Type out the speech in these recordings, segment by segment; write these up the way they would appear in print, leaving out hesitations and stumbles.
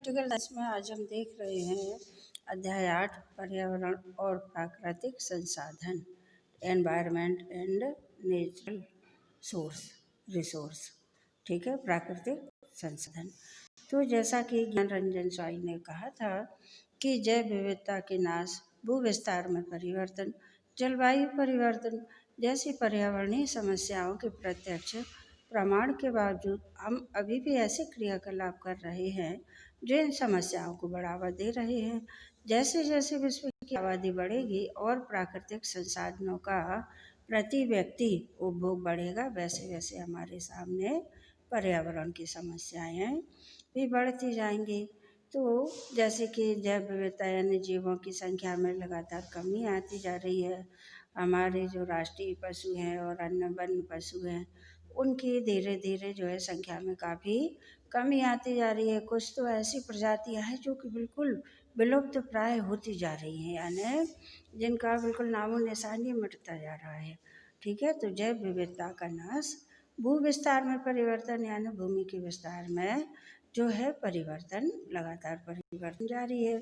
Practical life में आज हम देख रहे हैं अध्याय 8 पर्यावरण और प्राकृतिक संसाधन environment and natural source resource. ठीक है, प्राकृतिक संसाधन। तो जैसा कि ज्ञान रंजन स्वाई ने कहा था कि जैव विविधता के नाश, भू विस्तार में परिवर्तन, जलवायु परिवर्तन जैसी पर्यावरणीय समस्याओं के प्रत्यक्ष प्रमाण के बावजूद हम अभी भी ऐसे क्रियाकलाप कर रहे हैं जो इन समस्याओं को बढ़ावा दे रहे हैं। जैसे जैसे विश्व की आबादी बढ़ेगी और प्राकृतिक संसाधनों का प्रति व्यक्ति उपभोग बढ़ेगा, वैसे वैसे हमारे सामने पर्यावरण की समस्याएं भी बढ़ती जाएंगी। तो जैसे कि जैव विविधता यानी जीवों की संख्या में लगातार कमी आती जा रही है। हमारे जो राष्ट्रीय पशु हैं और अन्य वन्य पशु हैं, उनकी धीरे धीरे जो है संख्या में काफ़ी कमी आती जा रही है। कुछ तो ऐसी प्रजातियां हैं जो कि बिल्कुल विलुप्त प्राय होती जा रही हैं, यानी जिनका बिल्कुल नामो निशान ही मिटता जा रहा है। ठीक है, तो जैव विविधता का नाश, भू विस्तार में परिवर्तन यानी भूमि के विस्तार में जो है परिवर्तन, लगातार परिवर्तन जारी है।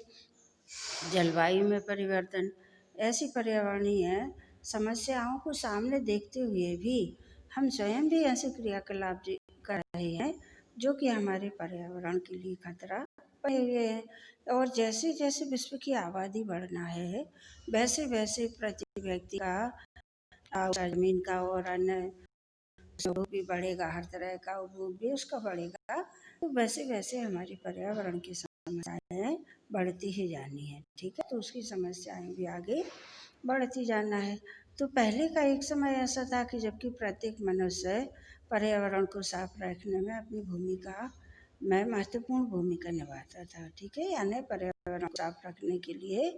जलवायु में परिवर्तन, ऐसी पर्यावरणीय समस्याओं को सामने देखते हुए भी हम स्वयं भी ऐसे क्रियाकलाप कर रहे हैं जो कि हमारे पर्यावरण के लिए खतरा बने हुए हैं। और जैसे जैसे विश्व की आबादी बढ़ना है, वैसे वैसे प्रति व्यक्ति का जमीन का और अन्य उपयोग भी बढ़ेगा, हर तरह का उपयोग भी उसका बढ़ेगा। तो वैसे वैसे हमारी पर्यावरण की समस्याएं बढ़ती ही जानी है। ठीक है, तो उसकी समस्याएं भी आगे बढ़ती जाना है। तो पहले का एक समय ऐसा था कि जबकि प्रत्येक मनुष्य पर्यावरण को साफ रखने में अपनी भूमिका में महत्वपूर्ण भूमिका निभाता था। ठीक है, यानी पर्यावरण को साफ रखने के लिए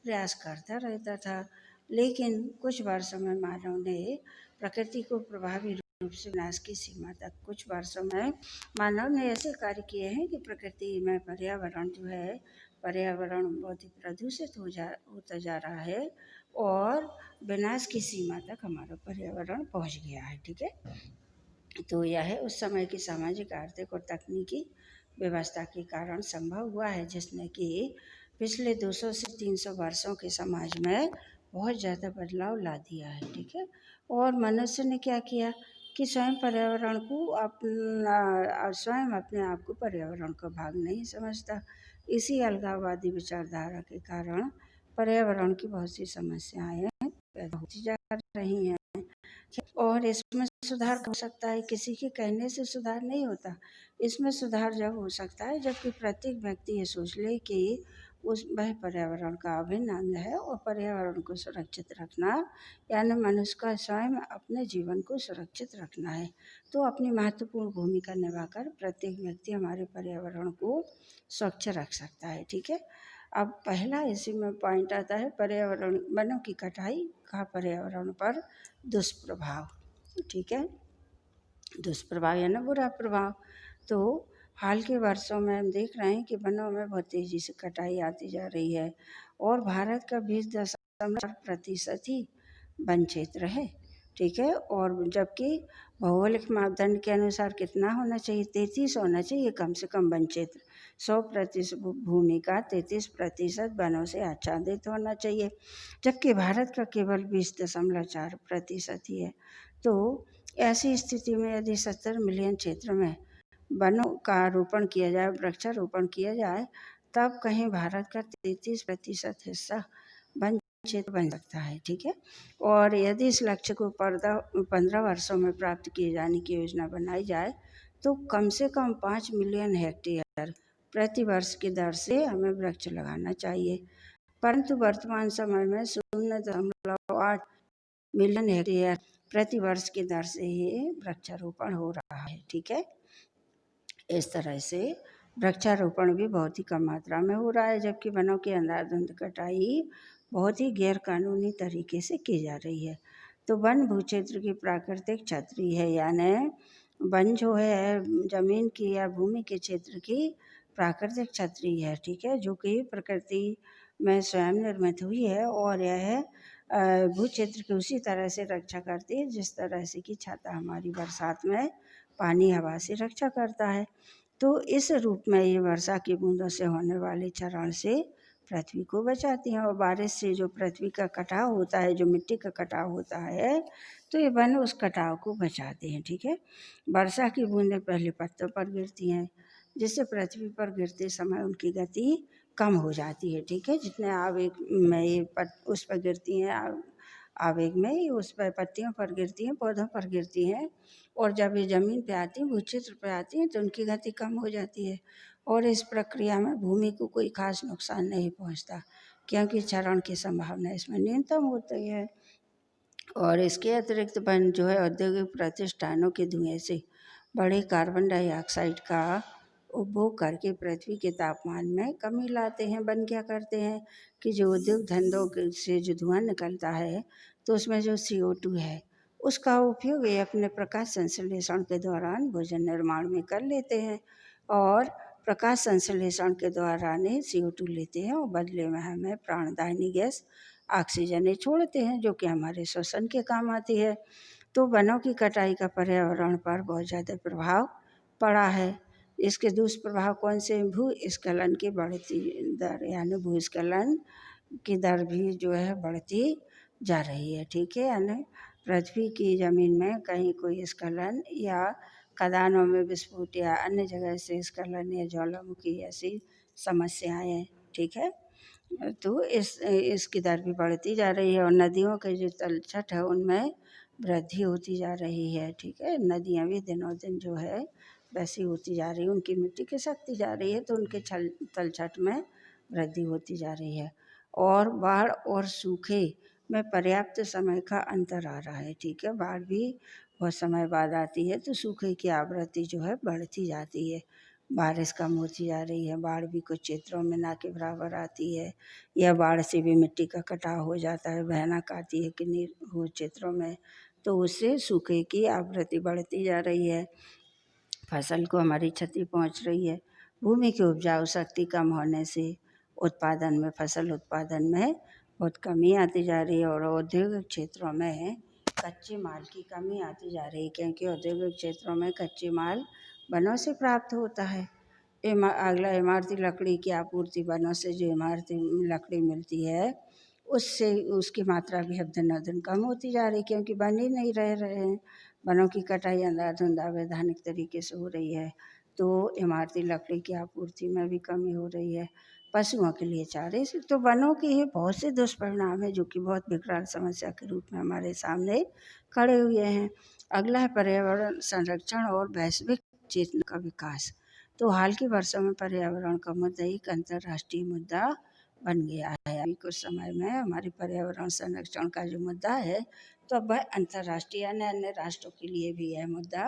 प्रयास करता रहता था। लेकिन कुछ वर्षों में मानव ने प्रकृति को प्रभावी रूप से विनाश की सीमा तक, कुछ वर्षों में मानव ने ऐसे कार्य किए हैं कि प्रकृति में पर्यावरण जो है, पर्यावरण बहुत ही प्रदूषित होता जा रहा है और विनाश की सीमा तक हमारा पर्यावरण पहुंच गया है। ठीक है, तो यह उस समय की सामाजिक, आर्थिक और तकनीकी व्यवस्था के कारण संभव हुआ है, जिसने कि पिछले 200 से 300 वर्षों के समाज में बहुत ज़्यादा बदलाव ला दिया है। ठीक है, और मनुष्य ने क्या किया कि स्वयं पर्यावरण को स्वयं अपने आप को पर्यावरण का भाग नहीं समझता। इसी अलगाववादी विचारधारा के कारण पर्यावरण की बहुत सी समस्याएं पैदा होती जा रही हैं। और इसमें सुधार हो सकता है, किसी के कहने से सुधार नहीं होता। इसमें सुधार जब हो सकता है जबकि प्रत्येक व्यक्ति ये सोच ले कि वह पर्यावरण का अभिन्न अंग है और पर्यावरण को सुरक्षित रखना यानी मनुष्य का स्वयं अपने जीवन को सुरक्षित रखना है। तो अपनी महत्वपूर्ण भूमिका निभाकर प्रत्येक व्यक्ति हमारे पर्यावरण को स्वच्छ रख सकता है। ठीक है, अब पहला इसी में पॉइंट आता है पर्यावरण, वनों की कटाई का पर्यावरण पर दुष्प्रभाव। ठीक है, दुष्प्रभाव यानी बुरा प्रभाव। तो हाल के वर्षों में हम देख रहे हैं कि वनों में बहुत तेज़ी से कटाई आती जा रही है और भारत का 20.4% ही वन क्षेत्र है। ठीक है, और जबकि भौगोलिक मापदंड के अनुसार कितना होना चाहिए, 33 होना चाहिए कम से कम वन क्षेत्र। 100% भूमि का 33% वनों से आच्छादित होना चाहिए, जबकि भारत का केवल 20.4% ही है। तो ऐसी स्थिति में यदि 70 मिलियन क्षेत्र में वनों का रोपण किया जाए, वृक्षारोपण किया जाए, तब कहीं भारत का 33% हिस्सा वन क्षेत्र बन सकता है। ठीक है, और यदि इस लक्ष्य को 15 वर्षों में प्राप्त किए जाने की योजना बनाई जाए तो कम से कम 5 मिलियन हेक्टेयर प्रति वर्ष की दर से हमें वृक्ष लगाना चाहिए। परंतु वर्तमान समय में 0.8 मिलियन हेक्टेयर प्रति वर्ष की दर से ही वृक्षारोपण हो रहा है। ठीक है, इस तरह से वृक्षारोपण भी बहुत ही कम मात्रा में हो रहा है, जबकि वनों की अंधाधुंध कटाई बहुत ही गैर कानूनी तरीके से की जा रही है। तो वन भूक्षेत्र की प्राकृतिक छतरी है, यानी वन जो है जमीन की या भूमि के क्षेत्र की प्राकृतिक छतरी है। ठीक है, जो कि प्रकृति में स्वयं निर्मित हुई है और यह भू क्षेत्र की उसी तरह से रक्षा करती है जिस तरह से कि छाता हमारी बरसात में पानी हवा से रक्षा करता है। तो इस रूप में ये वर्षा की बूंदों से होने वाले क्षरण से पृथ्वी को बचाती हैं। और बारिश से जो पृथ्वी का कटाव होता है, जो मिट्टी का कटाव होता है, तो ये वन उस कटाव को बचाते हैं। ठीक है। वर्षा की बूंदें पहले पत्तों पर गिरती हैं, जिससे पृथ्वी पर गिरते समय उनकी गति कम हो जाती है। ठीक है। जितने आवेग में ये उस पर गिरती हैं, आवेग में ये उस पर पत्तियों पर गिरती हैं, पौधों पर गिरती हैं, और जब ये ज़मीन पे आती हैं, भूक्षेत्र पे आती हैं, तो उनकी गति कम हो जाती है और इस प्रक्रिया में भूमि को कोई खास नुकसान नहीं पहुंचता, क्योंकि क्षरण की संभावना इसमें न्यूनतम होती है। और इसके अतिरिक्त वन जो है औद्योगिक प्रतिष्ठानों के धुएं से बड़े कार्बन डाइऑक्साइड का उपभोग करके पृथ्वी के तापमान में कमी लाते हैं। वन क्या करते हैं कि जो उद्योग धंधों से जो धुआं निकलता है, तो उसमें जो CO2 है, उसका उपयोग ये अपने प्रकाश संश्लेषण के दौरान भोजन निर्माण में कर लेते हैं, और प्रकाश संश्लेषण के दौरान ही CO2 लेते हैं और बदले में हमें प्राणदायिनी गैस ऑक्सीजन ही छोड़ते हैं, जो कि हमारे श्वसन के काम आती है। तो वनों की कटाई का पर्यावरण पर बहुत ज़्यादा प्रभाव पड़ा है। इसके दुष्प्रभाव कौन से? भूस्खलन की बढ़ती दर, यानी भूस्खलन की दर भी जो है बढ़ती जा रही है। ठीक है। यानी पृथ्वी की ज़मीन में कहीं कोई स्खलन या खदानों में विस्फोट या अन्य जगह से स्खलन या ज्वालामुखी ऐसी समस्याएं, ठीक है, तो इसकी दर भी बढ़ती जा रही है। और नदियों के जो तलछट है उनमें वृद्धि होती जा रही है। ठीक है। नदियाँ भी दिनों दिन जो है वैसी होती जा रही है, उनकी मिट्टी खिसकती जा रही है, तो उनके तलछट में वृद्धि होती जा रही है। और बाढ़ और सूखे में पर्याप्त समय का अंतर आ रहा है। ठीक है। बाढ़ भी बहुत समय बाद आती है, तो सूखे की आवृत्ति जो है बढ़ती जाती है, बारिश कम होती जा रही है। बाढ़ भी कुछ क्षेत्रों में ना के बराबर आती है, या बाढ़ से भी मिट्टी का कटाव हो जाता है, भयानक आती है किन्हीं हो क्षेत्रों में, तो उससे सूखे की आवृत्ति बढ़ती जा रही है, फसल को हमारी क्षति पहुंच रही है। भूमि की उपजाऊ शक्ति कम होने से उत्पादन में, फसल उत्पादन में बहुत कमी आती जा रही है, और औद्योगिक क्षेत्रों में कच्चे माल की कमी आती जा रही है, क्योंकि औद्योगिक क्षेत्रों में कच्चे माल वनों से प्राप्त होता है। अगला, इमारती लकड़ी की आपूर्ति, वनों से जो इमारती लकड़ी मिलती है उससे उसकी मात्रा भी अब दिनों दिन कम होती जा रही है, क्योंकि बन ही नहीं रहे हैं। वनों की कटाई अंधाधुंध अवैधानिक तरीके से हो रही है, तो इमारती लकड़ी की आपूर्ति में भी कमी हो रही है। पशुओं के लिए चारे से, तो वनों के ये बहुत से दुष्परिणाम है, जो कि बहुत विकराल समस्या के रूप में हमारे सामने खड़े हुए हैं। अगला है पर्यावरण संरक्षण और वैश्विक चेतना का विकास। तो हाल के वर्षों में पर्यावरण का मुद्दा एक अंतर्राष्ट्रीय मुद्दा बन गया है। अभी कुछ समय में हमारे पर्यावरण संरक्षण का जो मुद्दा है, तो अब वह अंतर्राष्ट्रीय यानी अन्य राष्ट्रों के लिए भी यह मुद्दा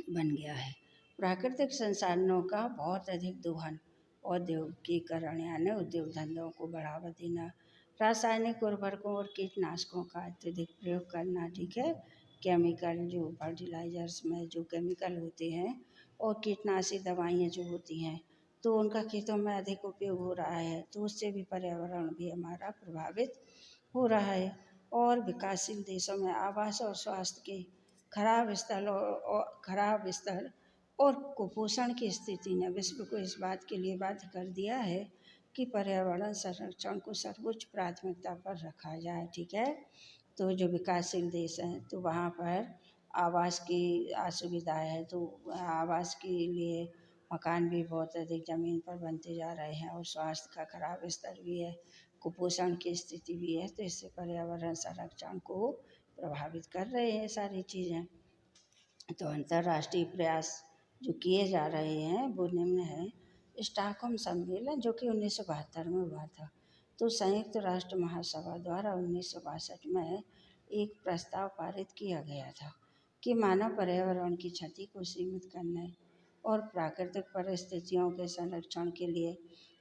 बन गया है। प्राकृतिक संसाधनों का बहुत अधिक दोहन, औद्योगिकीकरण यानी उद्योग धंधों को बढ़ावा देना, रासायनिक उर्वरकों और कीटनाशकों का अत्यधिक प्रयोग करना, ठीक है, केमिकल जो फर्टिलाइजर्स में जो केमिकल होते हैं और कीटनाशी दवाइयाँ जो होती हैं, तो उनका खेतों में अधिक उपयोग हो रहा है, तो उससे भी पर्यावरण भी हमारा प्रभावित हो रहा है। और विकासशील देशों में आवास और स्वास्थ्य के खराब स्तर और कुपोषण की स्थिति ने विश्व को इस बात के लिए बाध्य कर दिया है कि पर्यावरण संरक्षण को सर्वोच्च प्राथमिकता पर रखा जाए। ठीक है। तो जो विकासशील देश हैं, तो वहाँ पर आवास की असुविधा है, तो आवास के लिए मकान भी बहुत अधिक ज़मीन पर बनते जा रहे हैं, और स्वास्थ्य का खराब स्तर भी है, कुपोषण की स्थिति भी है, तो इससे पर्यावरण संरक्षण को प्रभावित कर रहे हैं सारी चीज़ें। तो अंतर्राष्ट्रीय प्रयास जो किए जा रहे हैं वो निम्न है। स्टॉकहोम सम्मेलन जो कि 1972 में हुआ था, तो संयुक्त राष्ट्र महासभा द्वारा 1962 में एक प्रस्ताव पारित किया गया था कि मानव पर्यावरण की क्षति को सीमित करने और प्राकृतिक परिस्थितियों के संरक्षण के लिए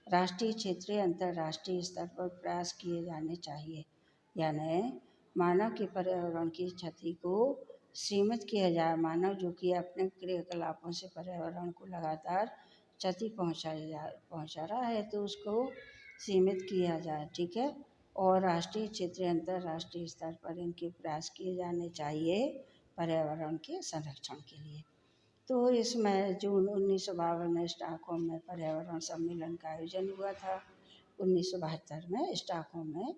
राष्ट्रीय, क्षेत्रीय, अंतर्राष्ट्रीय स्तर पर प्रयास किए जाने चाहिए। यानी मानव के पर्यावरण की क्षति को सीमित किया जाए। मानव जो कि अपने क्रियाकलापों से पर्यावरण को लगातार क्षति पहुंचा रहा है, तो उसको सीमित किया जाए। ठीक है। और राष्ट्रीय, क्षेत्रीय, अंतर्राष्ट्रीय स्तर पर इनके प्रयास किए जाने चाहिए पर्यावरण के संरक्षण के लिए। तो इसमें जून 1952 में स्टॉकहोम में पर्यावरण सम्मेलन का आयोजन हुआ था। 1972 में स्टॉकहोम में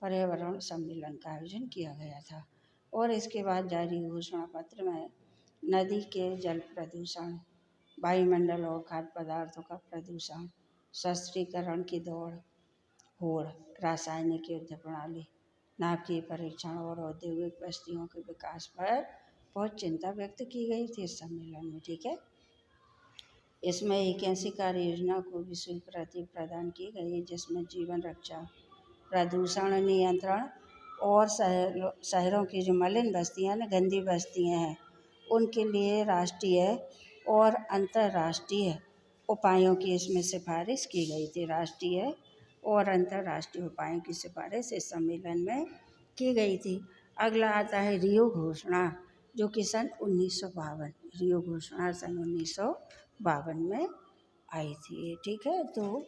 पर्यावरण सम्मेलन का आयोजन किया गया था और इसके बाद जारी घोषणा पत्र में नदी के जल प्रदूषण, वायुमंडल और खाद्य पदार्थों का प्रदूषण, शस्त्रीकरण की दौड़, होड़, रासायनिक युद्ध प्रणाली, नाभिकीय परीक्षण और औद्योगिक बस्तियों के विकास पर बहुत चिंता व्यक्त की गई थी इस सम्मेलन में। ठीक है, इसमें एक ऐसी कार्य योजना को भी स्वीकृति प्रदान की गई जिसमें जीवन रक्षा, प्रदूषण नियंत्रण और शहरों की जो मलिन बस्तियां हैं, गंदी बस्तियां हैं, उनके लिए राष्ट्रीय और अंतर्राष्ट्रीय उपायों की इसमें सिफारिश की गई थी। राष्ट्रीय और अंतर्राष्ट्रीय उपायों की सिफारिश इस सम्मेलन में की गई थी। अगला आता है रियो घोषणा, जो कि सन 1952, रियो घोषणा सन 1952 में आई थी। ठीक है, तो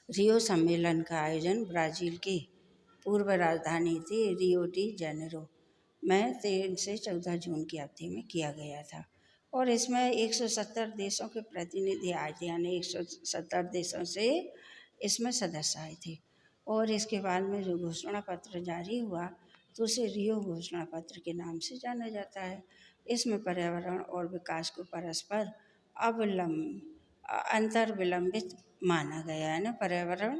रियो सम्मेलन का आयोजन ब्राज़ील की पूर्व राजधानी थी रियो डी जेनेरो में 3 से 14 जून की अवधि में किया गया था और इसमें 170 देशों के प्रतिनिधि आए थे, यानी 170 देशों से इसमें सदस्य आए थे। और इसके बाद में जो घोषणा पत्र जारी हुआ तो उसे रियो घोषणा पत्र के नाम से जाना जाता है। इसमें पर्यावरण और विकास को परस्पर अंतर्विलंबित माना गया है ना। पर्यावरण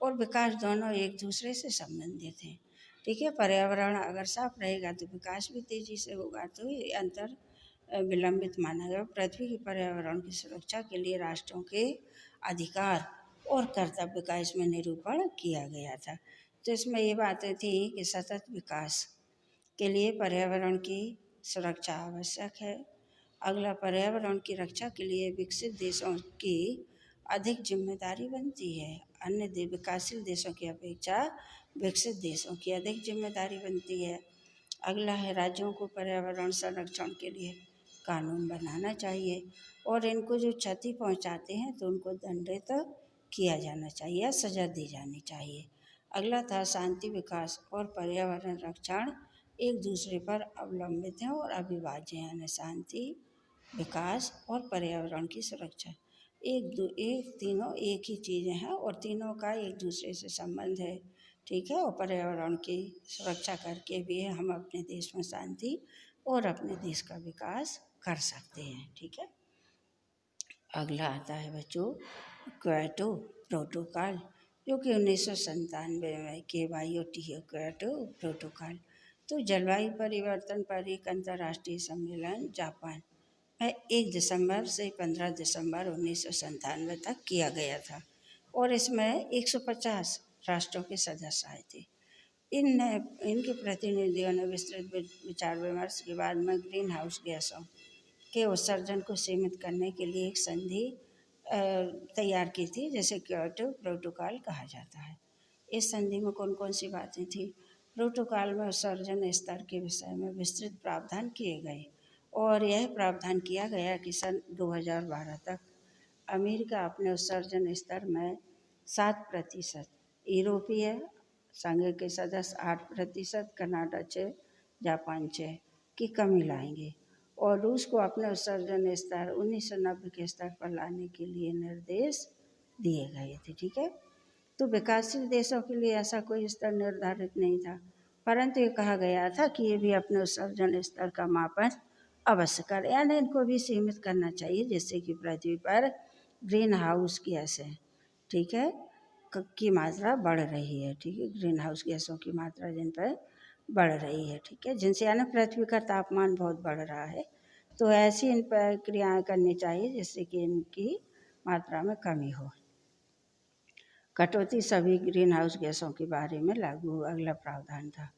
और विकास दोनों एक दूसरे से संबंधित हैं। ठीक है, पर्यावरण अगर साफ रहेगा तो विकास भी तेजी से होगा, तो ये अंतर विलंबित माना गया। पृथ्वी के पर्यावरण की सुरक्षा के लिए राष्ट्रों के अधिकार और कर्तव्य का इसमें निरूपण किया गया था। तो इसमें ये बातें थी कि सतत विकास के लिए पर्यावरण की सुरक्षा आवश्यक है। अगला, पर्यावरण की रक्षा के लिए विकसित देशों की अधिक जिम्मेदारी बनती है। अन्य विकासशील देशों की अपेक्षा विकसित देशों की अधिक जिम्मेदारी बनती है। अगला है, राज्यों को पर्यावरण संरक्षण के लिए कानून बनाना चाहिए और इनको जो क्षति पहुंचाते हैं तो उनको दंडित किया जाना चाहिए या सजा दी जानी चाहिए। अगला था, शांति, विकास और पर्यावरण रक्षण एक दूसरे पर अवलंबित हैं और अविभाज्य हैं। यानी शांति, विकास और पर्यावरण की सुरक्षा तीनों एक ही चीज़ें हैं और तीनों का एक दूसरे से संबंध है। ठीक है, और पर्यावरण की सुरक्षा करके भी हम अपने देश में शांति और अपने देश का विकास कर सकते हैं। ठीक है, अगला आता है बच्चों क्योटो प्रोटोकॉल, जो कि 1997 में KYOTO क्योटो प्रोटोकॉल। तो जलवायु परिवर्तन पर एक अंतर्राष्ट्रीय सम्मेलन जापान में 1 दिसंबर से 15 दिसंबर 1997 तक किया गया था और इसमें 150 राष्ट्रों के सदस्य आए थे। इनके प्रतिनिधियों ने विस्तृत विचार विमर्श के बाद में ग्रीन हाउस गैसों के उत्सर्जन को सीमित करने के लिए एक संधि तैयार की थी, जिसे क्योटो प्रोटोकॉल कहा जाता है। इस संधि में कौन कौन सी बातें थी? प्रोटोकॉल में उत्सर्जन स्तर के विषय में विस्तृत प्रावधान किए गए और यह प्रावधान किया गया कि सन 2012 तक अमेरिका अपने उत्सर्जन स्तर में 7%, यूरोपीय संघ के सदस्य 8%, कनाडा 6%, जापान 6% की कमी लाएंगे और रूस को अपने उत्सर्जन स्तर 1990 के स्तर पर लाने के लिए निर्देश दिए गए थे। ठीक है, तो विकासशील देशों के लिए ऐसा कोई स्तर निर्धारित नहीं था, परंतु ये कहा गया था कि ये भी अपने उत्सर्जन स्तर का मापन अवश्य करें, यानी इनको भी सीमित करना चाहिए, जिससे कि पृथ्वी पर ग्रीन हाउस गैस है, ठीक है, की मात्रा बढ़ रही है। ठीक है, ग्रीन हाउस गैसों की मात्रा जिन पर बढ़ रही है, ठीक है, जिनसे यानी पृथ्वी का तापमान बहुत बढ़ रहा है, तो ऐसी इन पर क्रियाएँ करनी चाहिए जिससे कि इनकी मात्रा में कमी हो। कटौती सभी ग्रीन हाउस गैसों के बारे में लागू अगला प्रावधान था।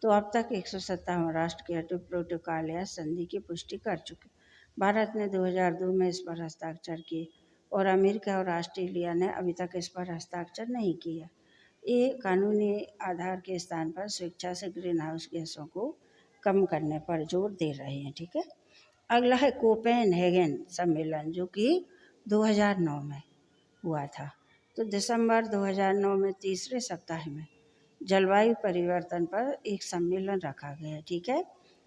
तो अब तक 157 राष्ट्र क्योटो प्रोटोकॉल या संधि की पुष्टि कर चुके। भारत ने 2002 में इस पर हस्ताक्षर किए और अमेरिका और ऑस्ट्रेलिया ने अभी तक इस पर हस्ताक्षर नहीं किया। ये कानूनी आधार के स्थान पर स्वेच्छा से ग्रीन हाउस गैसों को कम करने पर जोर दे रहे हैं। ठीक है, अगला है कोपेनहेगन सम्मेलन, जो कि 2009 में हुआ था। तो दिसंबर 2009 में तीसरे सप्ताह में जलवायु परिवर्तन पर एक सम्मेलन रखा गया। ठीक है,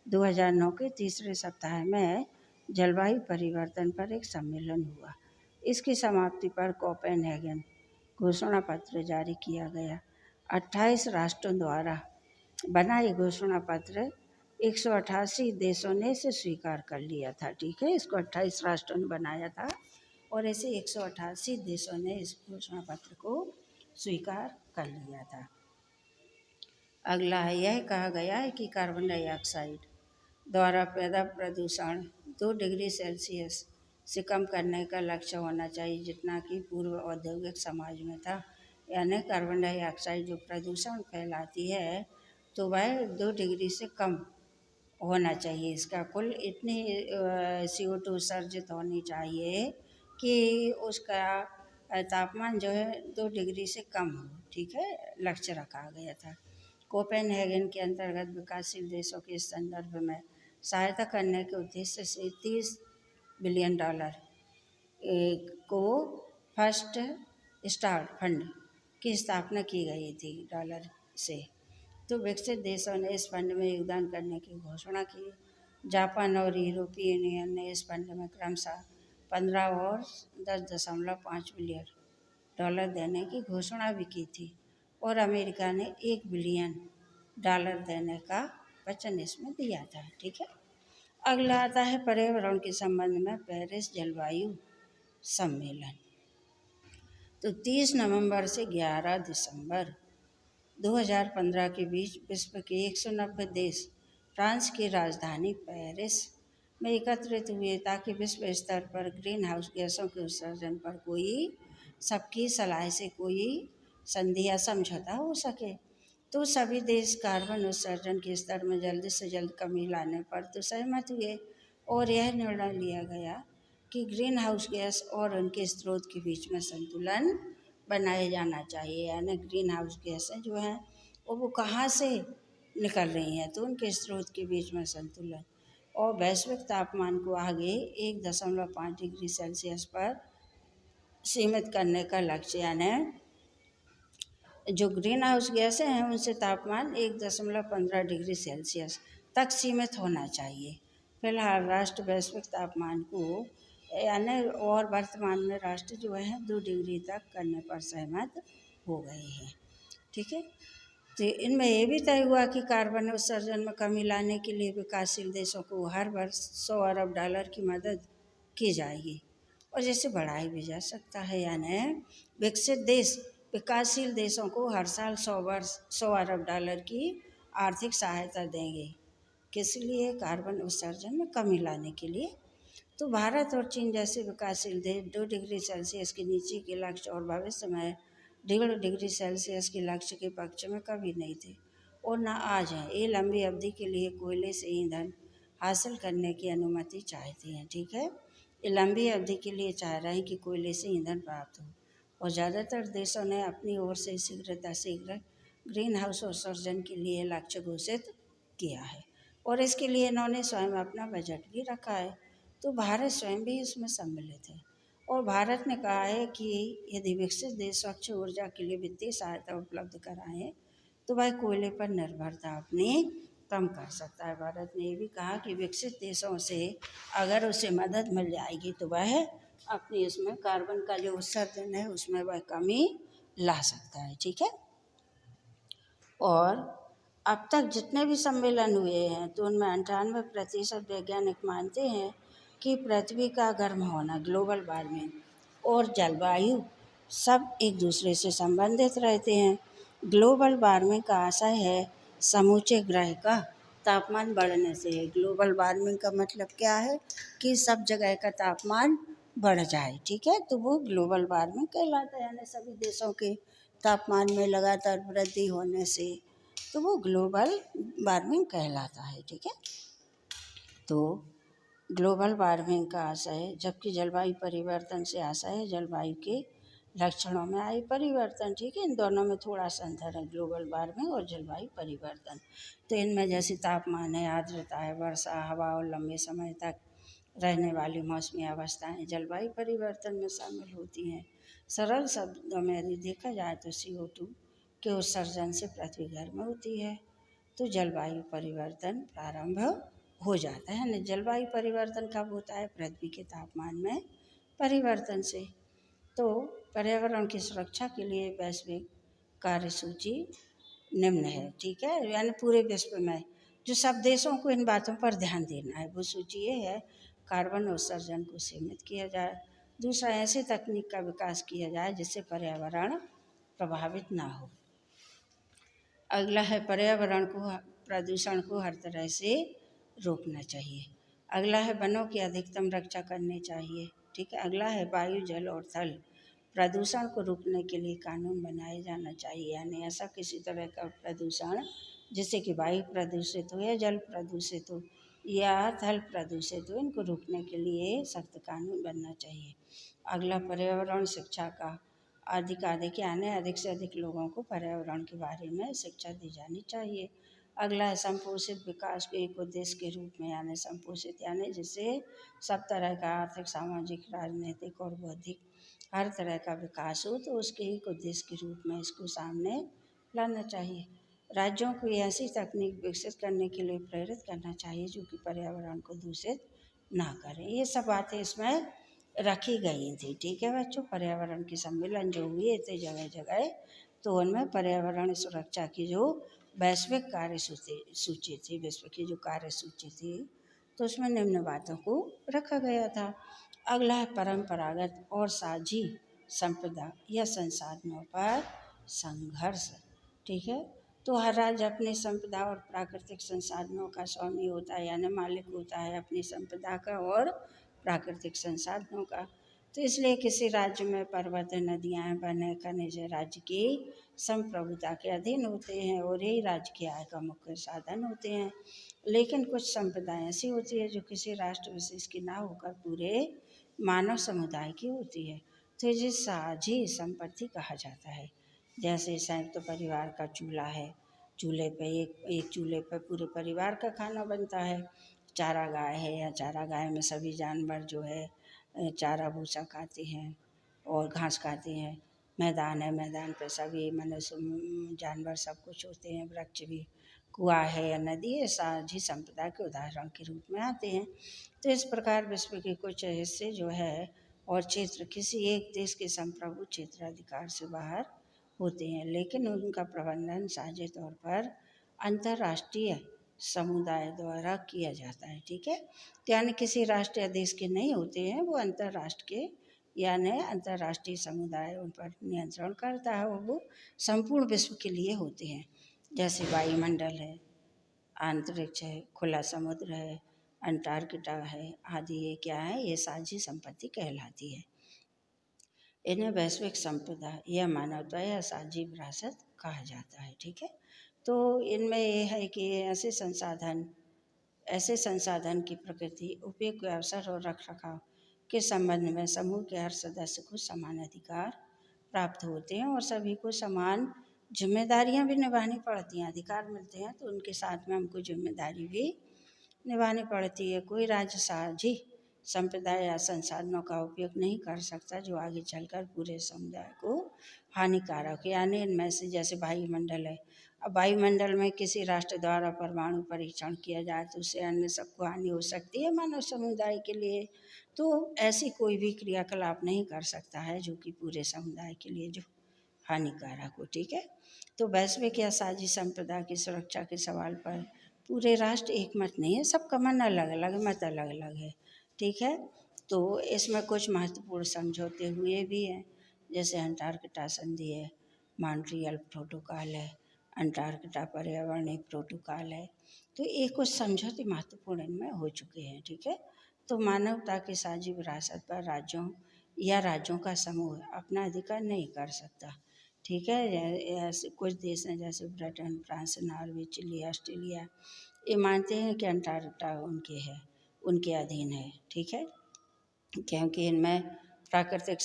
2009 के तीसरे सप्ताह में जलवायु परिवर्तन पर एक सम्मेलन हुआ। इसकी समाप्ति पर कोपेनहेगन घोषणा पत्र जारी किया गया। 28 राष्ट्रों द्वारा बना ये घोषणा पत्र 188 देशों ने इसे स्वीकार कर लिया था। ठीक है, इसको 28 राष्ट्रों ने बनाया था और ऐसे 188 देशों ने इस घोषणा पत्र को स्वीकार कर लिया था। अगला है, यह कहा गया है कि कार्बन डाइऑक्साइड द्वारा पैदा प्रदूषण 2 डिग्री सेल्सियस से कम करने का लक्ष्य होना चाहिए, जितना कि पूर्व औद्योगिक समाज में था। यानी कार्बन डाइऑक्साइड जो प्रदूषण फैलाती है तो वह 2 डिग्री से कम होना चाहिए। इसका कुल इतनी CO2 उत्सर्जित होनी चाहिए कि उसका तापमान जो है 2 डिग्री से कम हो। ठीक है, लक्ष्य रखा गया था। कोपेनहेगन के अंतर्गत विकासशील देशों के संदर्भ में सहायता करने के उद्देश्य से $30 बिलियन को फर्स्ट स्टार्ट फंड की स्थापना की गई थी डॉलर से। तो विकसित देशों ने इस फंड में योगदान करने की घोषणा की। जापान और यूरोपीय यूनियन ने इस फंड में क्रमशः 15 और $10.5 बिलियन देने की घोषणा भी की थी और अमेरिका ने $1 बिलियन देने का वचन इसमें दिया था। ठीक है, अगला आता है पर्यावरण के संबंध में पेरिस जलवायु सम्मेलन। तो 30 नवंबर से 11 दिसंबर 2015 के बीच विश्व के 190 देश फ्रांस की राजधानी पेरिस में एकत्रित हुए ताकि विश्व स्तर पर ग्रीन हाउस गैसों के उत्सर्जन पर सबकी सलाह से कोई संधि या समझौता हो सके। तो सभी देश कार्बन उत्सर्जन के स्तर में जल्द से जल्द कमी लाने पर तो सहमत हुए और यह निर्णय लिया गया कि ग्रीन हाउस गैस और उनके स्रोत के बीच में संतुलन बनाया जाना चाहिए। यानी ग्रीन हाउस गैसें जो हैं वो कहाँ से निकल रही हैं, तो उनके स्रोत के बीच में संतुलन और वैश्विक तापमान को आगे 1.5 डिग्री सेल्सियस पर सीमित करने का लक्ष्य। यानी जो ग्रीन हाउस गैसें हैं उनसे तापमान 1.15 डिग्री सेल्सियस तक सीमित होना चाहिए। फिलहाल राष्ट्र वैश्विक तापमान को यानी और वर्तमान में राष्ट्र जो है 2 डिग्री तक करने पर सहमत हो गए हैं। ठीक है, तो इनमें ये भी तय हुआ कि कार्बन उत्सर्जन में कमी लाने के लिए विकासशील देशों को हर वर्ष $100 अरब की मदद की जाएगी और जिसे बढ़ाया भी जा सकता है। यानी विकसित देश विकासशील देशों को हर साल $100 अरब की आर्थिक सहायता देंगे। किस लिए? कार्बन उत्सर्जन में कमी लाने के लिए। तो भारत और चीन जैसे विकासशील देश 2 डिग्री सेल्सियस के नीचे के लक्ष्य और भविष्य में 1.5 डिग्री सेल्सियस के लक्ष्य के पक्ष में कभी नहीं थे और न आज हैं। ये लंबी अवधि के लिए कोयले से ईंधन हासिल करने की अनुमति चाहते हैं। ठीक है, ये लंबी अवधि के लिए चाह रहे हैं कि कोयले से ईंधन प्राप्त हो और ज़्यादातर देशों ने अपनी ओर से शीघ्र ग्रीन हाउस उत्सर्जन के लिए लक्ष्य घोषित किया है और इसके लिए इन्होंने स्वयं अपना बजट भी रखा है। तो भारत स्वयं भी इसमें सम्मिलित है और भारत ने कहा है कि यदि विकसित देश स्वच्छ ऊर्जा के लिए वित्तीय सहायता उपलब्ध कराएं तो वह कोयले पर निर्भरता अपनी कम कर सकता है। भारत ने ये भी कहा कि विकसित देशों से अगर उसे मदद मिल जाएगी तो वह अपनी इसमें कार्बन का जो उत्सर्जन है उसमें वह कमी ला सकता है। ठीक है, और अब तक जितने भी सम्मेलन हुए हैं तो उनमें 98% वैज्ञानिक मानते हैं कि पृथ्वी का गर्म होना, ग्लोबल वार्मिंग और जलवायु सब एक दूसरे से संबंधित रहते हैं। ग्लोबल वार्मिंग का आशय है समूचे ग्रह का तापमान बढ़ने से है। ग्लोबल वार्मिंग का मतलब क्या है कि सब जगह का तापमान बढ़ जाए। ठीक है, तो वो ग्लोबल वार्मिंग कहलाता है। यानी सभी देशों के तापमान में लगातार वृद्धि होने से तो वो ग्लोबल वार्मिंग कहलाता है। ठीक है, तो ग्लोबल वार्मिंग का आशय, जबकि जलवायु परिवर्तन से आशय है जलवायु के लक्षणों में आए परिवर्तन। ठीक है, इन दोनों में थोड़ा सा अंतर है, ग्लोबल वार्मिंग और जलवायु परिवर्तन। तो इनमें जैसे तापमान है, आर्द्रता है, वर्षा, हवा और लंबे समय तक रहने वाली मौसमी अवस्थाएं जलवायु परिवर्तन में शामिल होती हैं। सरल शब्दों में यदि देखा जाए तो CO2 के उत्सर्जन से पृथ्वी गर्म होती है। तो जलवायु परिवर्तन प्रारंभ हो जाता है ना। जलवायु परिवर्तन कब होता है? पृथ्वी के तापमान में परिवर्तन से। तो पर्यावरण की सुरक्षा के लिए वैश्विक कार्यसूची निम्न है, ठीक है, यानी पूरे विश्व में जो सब देशों को इन बातों पर ध्यान देना है। वो सूची ये है: कार्बन उत्सर्जन को सीमित किया जाए। दूसरा, ऐसी तकनीक का विकास किया जाए जिससे पर्यावरण प्रभावित ना हो। अगला है पर्यावरण को प्रदूषण को हर तरह से रोकना चाहिए। अगला है वनों की अधिकतम रक्षा करनी चाहिए, ठीक है। अगला है वायु, जल और थल प्रदूषण को रोकने के लिए कानून बनाया जाना चाहिए, यानी ऐसा किसी तरह का प्रदूषण जिससे कि वायु प्रदूषित हो या जल प्रदूषित हो या थल प्रदूषित हो, इनको रोकने के लिए सख्त कानून बनना चाहिए। अगला पर्यावरण शिक्षा का अधिक यानी अधिक से अधिक लोगों को पर्यावरण के बारे में शिक्षा दी जानी चाहिए। अगला है संपोषित विकास को एक उद्देश्य के रूप में, यानी संपोषित यानी जिससे सब तरह का आर्थिक, सामाजिक, राजनीतिक और बौद्धिक हर तरह का विकास हो, तो उसके एक उद्देश्य के रूप में इसको सामने लाना चाहिए। राज्यों को ऐसी तकनीक विकसित करने के लिए प्रेरित करना चाहिए जो कि पर्यावरण को दूषित ना करें। ये सब बातें इसमें रखी गई थी, ठीक है बच्चों। पर्यावरण के सम्मेलन जो हुए थे जगह जगह, तो उनमें पर्यावरण सुरक्षा की जो वैश्विक सूची थी, विश्व की जो कार्यसूची थी, तो उसमें निम्न बातों को रखा गया था। अगला है परंपरागत और साझी संपदा या संसाधनों पर संघर्ष, ठीक है। तो हर राज्य अपनी संपदा और प्राकृतिक संसाधनों का स्वामी होता है, यानी मालिक होता है अपनी संपदा का और प्राकृतिक संसाधनों का। तो इसलिए किसी राज्य में पर्वत, नदियाँ, वन, खनिज राज्य की संप्रभुता के अधीन होते हैं और यही राज्य की आय का मुख्य साधन होते हैं। लेकिन कुछ संपदाएं ऐसी होती है जो किसी राष्ट्र विशेष की ना होकर पूरे मानव समुदाय की होती है, तो जिसे साझी संपत्ति कहा जाता है। जैसे संयुक्त परिवार का चूल्हा है, चूल्हे पे एक चूल्हे पे पूरे परिवार का खाना बनता है। चारागाह है, या चारागाह में सभी जानवर जो है चारा भूसा खाते हैं और घास खाते हैं। मैदान है, मैदान पे सभी मनुष्य, जानवर सब कुछ होते हैं, वृक्ष भी। कुआँ है या नदी है, साझी संपदा के उदाहरण के रूप में आते हैं। तो इस प्रकार विश्व के कुछ हिस्से जो है और क्षेत्र किसी एक देश के संप्रभु क्षेत्राधिकार से बाहर होते हैं, लेकिन उनका प्रबंधन साझे तौर पर अंतर्राष्ट्रीय समुदाय द्वारा किया जाता है, ठीक है। यानी किसी राष्ट्र या देश के नहीं होते हैं, वो अंतर्राष्ट्र के यानी अंतर्राष्ट्रीय समुदाय उन पर नियंत्रण करता है और वो संपूर्ण विश्व के लिए होते हैं। जैसे वायुमंडल है, अंतरिक्ष है, खुला समुद्र है, अंटार्कटिका है आदि, ये क्या है? ये साझी संपत्ति कहलाती है। इन्हें वैश्विक संपदा या मानवता या साझी विरासत कहा जाता है, ठीक है। तो इनमें ये है कि ऐसे संसाधन की प्रकृति, उपयोग के अवसर और रखरखाव के संबंध में समूह के हर सदस्य को समान अधिकार प्राप्त होते हैं और सभी को समान जिम्मेदारियां भी निभानी पड़ती हैं। अधिकार मिलते हैं तो उनके साथ में हमको जिम्मेदारी भी निभानी पड़ती है। कोई राज्य साझी संपदा या संसाधनों का उपयोग नहीं कर सकता जो आगे चलकर पूरे समुदाय को हानिकारक हो। यानी इनमें से जैसे वायुमंडल है, अब वायुमंडल में किसी राष्ट्र द्वारा परमाणु परीक्षण किया जाए तो उससे अन्य सबको हानि हो सकती है मानव समुदाय के लिए। तो ऐसी कोई भी क्रियाकलाप नहीं कर सकता है जो कि पूरे समुदाय के लिए जो हानिकारक हो, ठीक है। तो वैश्विक या साझी संपदा की सुरक्षा के सवाल पर पूरे राष्ट्र एक मत नहीं है, सबका मन अलग अलग, मत अलग अलग है, ठीक है। तो इसमें कुछ महत्वपूर्ण समझौते हुए भी हैं, जैसे अंटार्कटिका संधि है, मॉन्ट्रियल प्रोटोकॉल है, अंटार्कटिका पर्यावरणीय प्रोटोकॉल है। तो ये कुछ समझौते महत्वपूर्ण इनमें हो चुके हैं, ठीक है। तो मानवता की साझी विरासत पर राज्यों का समूह अपना अधिकार नहीं कर सकता, ठीक है। ऐसे कुछ देश हैं जैसे Britain, France, Norway, Chile, Australia, ये मानते हैं कि अंटार्कटिका उनके अधीन है, ठीक है, क्योंकि इनमें प्राकृतिक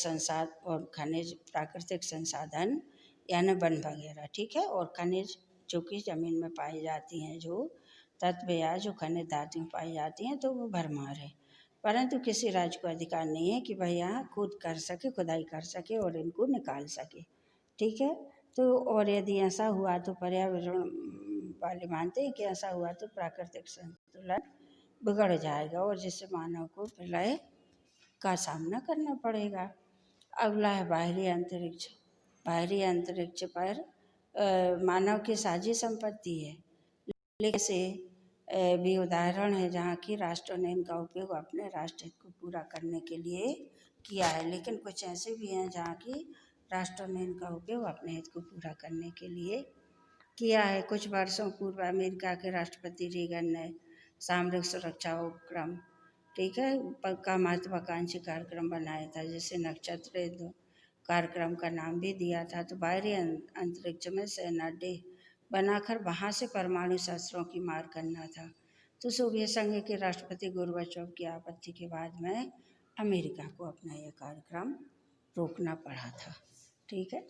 संसाधन यानी वन वगैरह, ठीक है, और खनिज जो कि ज़मीन में पाई जाती हैं, जो तत्व या जो खनिज धातुएं पाई जाती हैं, तो वो भरमार है। परंतु किसी राज्य को अधिकार नहीं है कि वह यहाँ खुदाई कर सके और इनको निकाल सके, ठीक है। तो और यदि ऐसा हुआ तो पर्यावरण वाले मानते हैं कि ऐसा हुआ तो प्राकृतिक संतुलन बिगड़ जाएगा और जिससे मानव को प्रलय का सामना करना पड़ेगा। अगला है बाहरी अंतरिक्ष। बाहरी अंतरिक्ष पर मानव की साझी संपत्ति है, लेकिन से भी उदाहरण है जहाँ की राष्ट्रों ने इनका उपयोग अपने राष्ट्र हित को पूरा करने के लिए किया है। लेकिन कुछ ऐसे भी हैं जहाँ की राष्ट्रों ने इनका उपयोग अपने हित को पूरा करने के लिए किया है। कुछ वर्षों पूर्व अमेरिका के राष्ट्रपति रीगन ने सामरिक सुरक्षा उपक्रम, ठीक है, का महत्वाकांक्षी कार्यक्रम बनाया था, जिसे नक्षत्र युद्ध कार्यक्रम का नाम भी दिया था। तो बाहरी अंतरिक्ष में सैन्य अड्डे बनाकर वहाँ से परमाणु शस्त्रों की मार करना था। तो सोवियत संघ के राष्ट्रपति गोर्बाचोव की आपत्ति के बाद में अमेरिका को अपना यह कार्यक्रम रोकना पड़ा था। ठीक है।